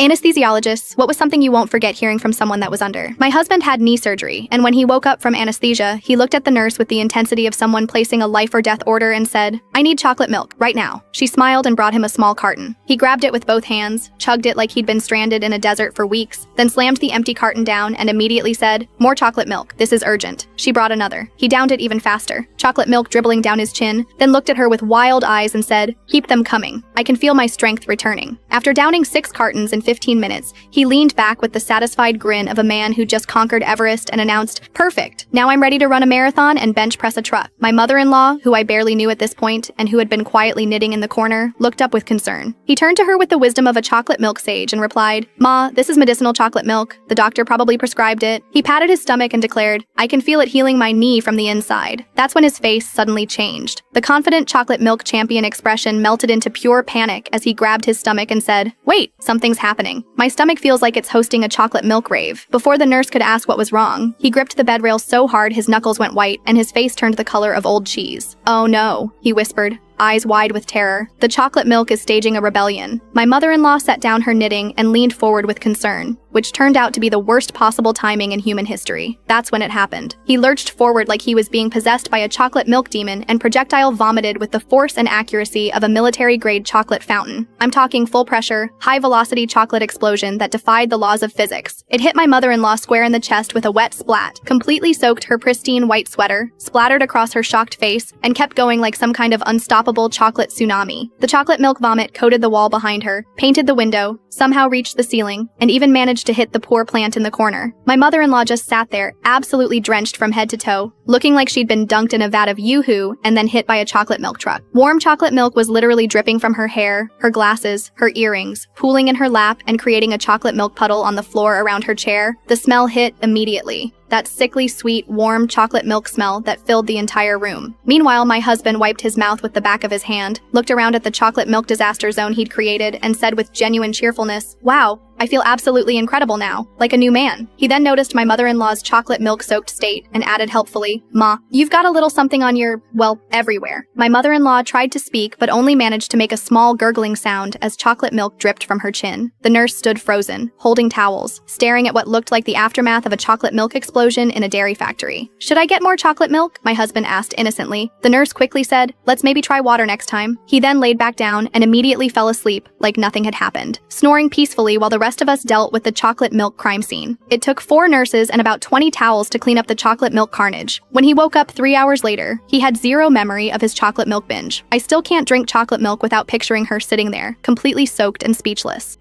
Anesthesiologists, what was something you won't forget hearing from someone that was under? My husband had knee surgery, and when he woke up from anesthesia, he looked at the nurse with the intensity of someone placing a life or death order and said, "I need chocolate milk, right now." She smiled and brought him a small carton. He grabbed it with both hands, chugged it like he'd been stranded in a desert for weeks, then slammed the empty carton down and immediately said, "More chocolate milk, this is urgent." She brought another. He downed it even faster, chocolate milk dribbling down his chin, then looked at her with wild eyes and said, "Keep them coming. I can feel my strength returning." After downing 6 cartons in 15 minutes, he leaned back with the satisfied grin of a man who just conquered Everest and announced, "Perfect. Now I'm ready to run a marathon and bench press a truck." My mother-in-law, who I barely knew at this point and who had been quietly knitting in the corner, looked up with concern. He turned to her with the wisdom of a chocolate milk sage and replied, "Ma, this is medicinal chocolate milk. The doctor probably prescribed it." He patted his stomach and declared, "I can feel it healing my knee from the inside." That's when his face suddenly changed. The confident chocolate milk champion expression melted into pure panic as he grabbed his stomach and said, "Wait, something's happening. My stomach feels like it's hosting a chocolate milk rave." Before the nurse could ask what was wrong, he gripped the bed rail so hard his knuckles went white and his face turned the color of old cheese. "Oh no," he whispered, eyes wide with terror. "The chocolate milk is staging a rebellion." My mother-in-law set down her knitting and leaned forward with concern, which turned out to be the worst possible timing in human history. That's when it happened. He lurched forward like he was being possessed by a chocolate milk demon and projectile vomited with the force and accuracy of a military-grade chocolate fountain. I'm talking full-pressure, high-velocity chocolate explosion that defied the laws of physics. It hit my mother-in-law square in the chest with a wet splat, completely soaked her pristine white sweater, splattered across her shocked face, and kept going like some kind of unstoppable chocolate tsunami. The chocolate milk vomit coated the wall behind her, painted the window, somehow reached the ceiling, and even managed to hit the poor plant in the corner. My mother-in-law just sat there, absolutely drenched from head to toe, looking like she'd been dunked in a vat of yoo-hoo and then hit by a chocolate milk truck. Warm chocolate milk was literally dripping from her hair, her glasses, her earrings, pooling in her lap and creating a chocolate milk puddle on the floor around her chair. The smell hit immediately. That sickly sweet, warm chocolate milk smell that filled the entire room. Meanwhile, my husband wiped his mouth with the back of his hand, looked around at the chocolate milk disaster zone he'd created, and said with genuine cheerfulness, "Wow, I feel absolutely incredible now, like a new man." He then noticed my mother-in-law's chocolate milk-soaked state and added helpfully, "Ma, you've got a little something on your, well, everywhere." My mother-in-law tried to speak but only managed to make a small gurgling sound as chocolate milk dripped from her chin. The nurse stood frozen, holding towels, staring at what looked like the aftermath of a chocolate milk explosion in a dairy factory. "Should I get more chocolate milk?" my husband asked innocently. The nurse quickly said, "Let's maybe try water next time." He then laid back down and immediately fell asleep like nothing had happened, snoring peacefully while the rest of us dealt with the chocolate milk crime scene. It took 4 nurses and about 20 towels to clean up the chocolate milk carnage. When he woke up 3 hours later, he had zero memory of his chocolate milk binge. I still can't drink chocolate milk without picturing her sitting there, completely soaked and speechless.